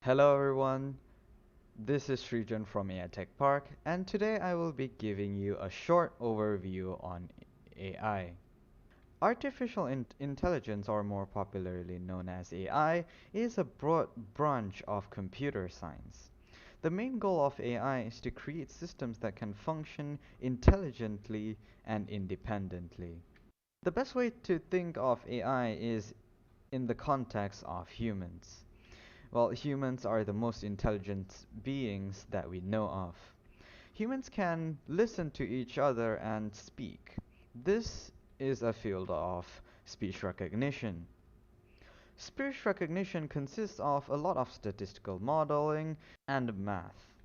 Hello everyone, this is Srijan from AI Tech Park, and today I will be giving you a short overview on AI. Artificial intelligence, or more popularly known as AI, is a broad branch of computer science. The main goal of AI is to create systems that can function intelligently and independently. The best way to think of AI is in the context of humans. Well, humans are the most intelligent beings that we know of. Humans can listen to each other and speak. This is a field of speech recognition. Speech recognition consists of a lot of statistical modeling and math.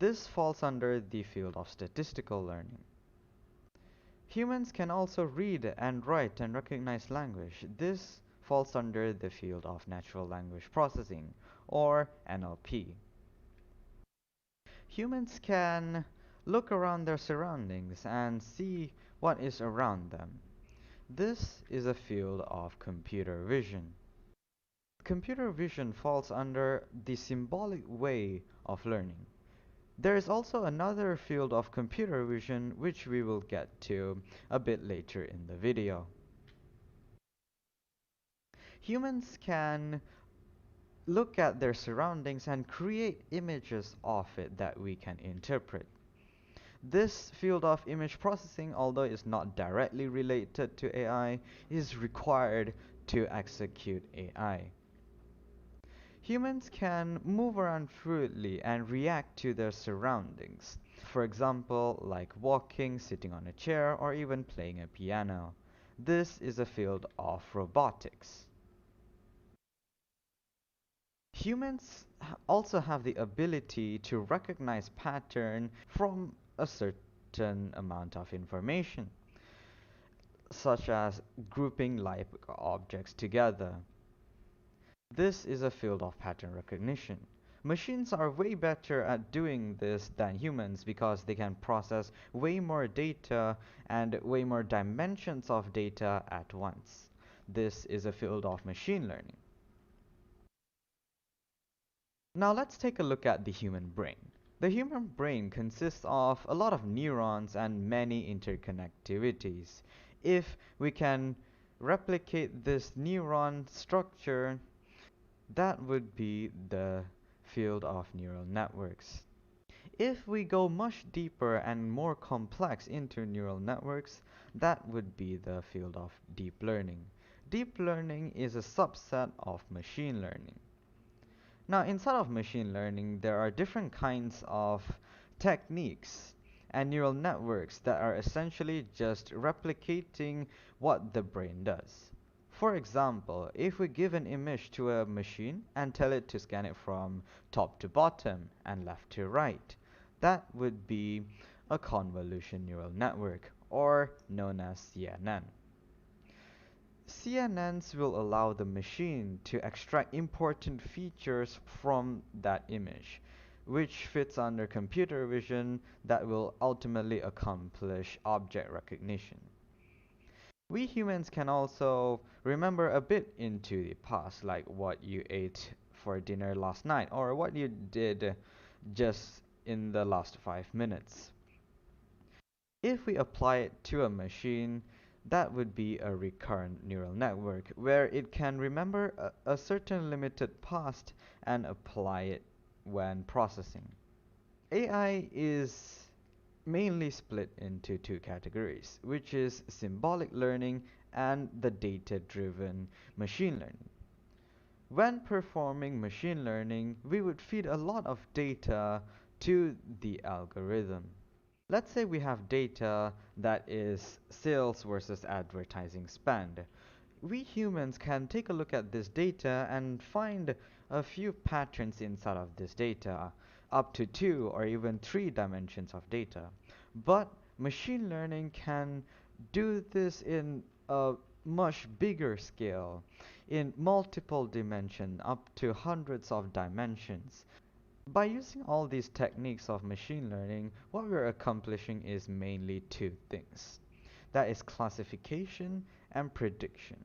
This falls under the field of statistical learning. Humans can also read and write and recognize language. This falls under the field of natural language processing, or NLP. Humans can look around their surroundings and see what is around them. This is a field of computer vision. Computer vision falls under the symbolic way of learning. There is also another field of computer vision which we will get to a bit later in the video. Humans can look at their surroundings and create images of it that we can interpret. This field of image processing, although it's not directly related to AI, is required to execute AI. Humans can move around fluidly and react to their surroundings. For example, like walking, sitting on a chair, or even playing a piano. This is a field of robotics. Humans also have the ability to recognize pattern from a certain amount of information, such as grouping like objects together. This is a field of pattern recognition. Machines are way better at doing this than humans because they can process way more data and way more dimensions of data at once. This is a field of machine learning. Now let's take a look at the human brain. The human brain consists of a lot of neurons and many interconnectivities. If we can replicate this neuron structure, that would be the field of neural networks. If we go much deeper and more complex into neural networks, that would be the field of deep learning. Deep learning is a subset of machine learning. Now, inside of machine learning, there are different kinds of techniques and neural networks that are essentially just replicating what the brain does. For example, if we give an image to a machine and tell it to scan it from top to bottom and left to right, that would be a convolution neural network, or known as CNN. CNNs will allow the machine to extract important features from that image, which fits under computer vision that will ultimately accomplish object recognition. We humans can also remember a bit into the past, like what you ate for dinner last night or what you did just in the last 5 minutes. If we apply it to a machine, that would be a recurrent neural network, where it can remember a certain limited past and apply it when processing. AI is mainly split into two categories, which is symbolic learning and the data-driven machine learning. When performing machine learning, we would feed a lot of data to the algorithm. Let's say we have data that is sales versus advertising spend. We humans can take a look at this data and find a few patterns inside of this data, up to two or even three dimensions of data. But machine learning can do this in a much bigger scale, in multiple dimensions, up to hundreds of dimensions. By using all these techniques of machine learning, what we're accomplishing is mainly two things. That is classification and prediction.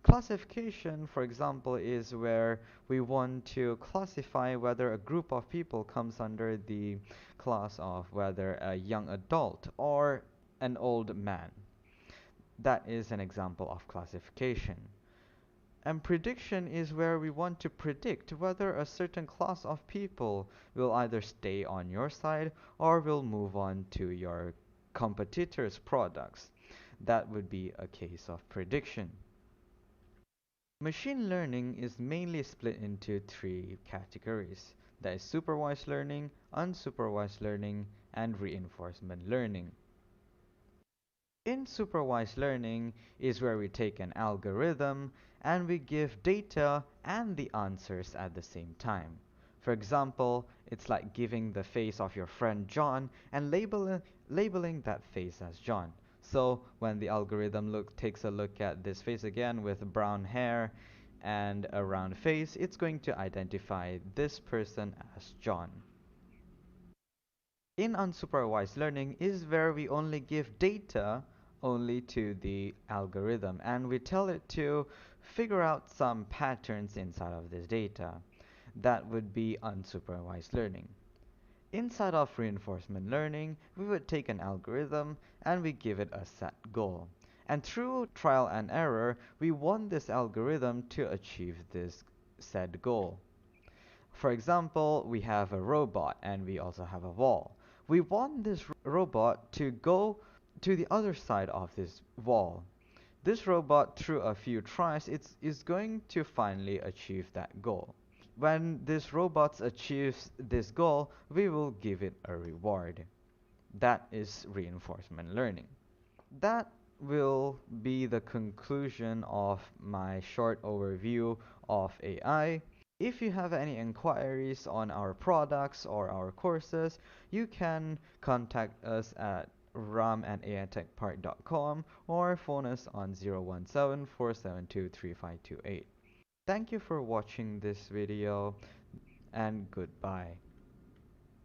Classification, for example, is where we want to classify whether a group of people comes under the class of whether a young adult or an old man. That is an example of classification. And prediction is where we want to predict whether a certain class of people will either stay on your side or will move on to your competitors' products. That would be a case of prediction. Machine learning is mainly split into three categories. That is supervised learning, unsupervised learning, and reinforcement learning. In supervised learning is where we take an algorithm and we give data and the answers at the same time. For example, it's like giving the face of your friend John and labeling that face as John. So when the algorithm takes a look at this face again with brown hair and a round face, it's going to identify this person as John. In unsupervised learning is where we only give data only to the algorithm and we tell it to figure out some patterns inside of this data. That would be unsupervised learning. Inside of reinforcement learning, we would take an algorithm and we give it a set goal. And through trial and error, we want this algorithm to achieve this set goal. For example, we have a robot and we also have a wall. We want this robot to go to the other side of this wall. This robot, through a few tries, is going to finally achieve that goal. When this robot achieves this goal, we will give it a reward. That is reinforcement learning. That will be the conclusion of my short overview of AI. If you have any inquiries on our products or our courses, you can contact us at ram@aitechpark.com or phone us on 017-472-3528. Thank you for watching this video and goodbye.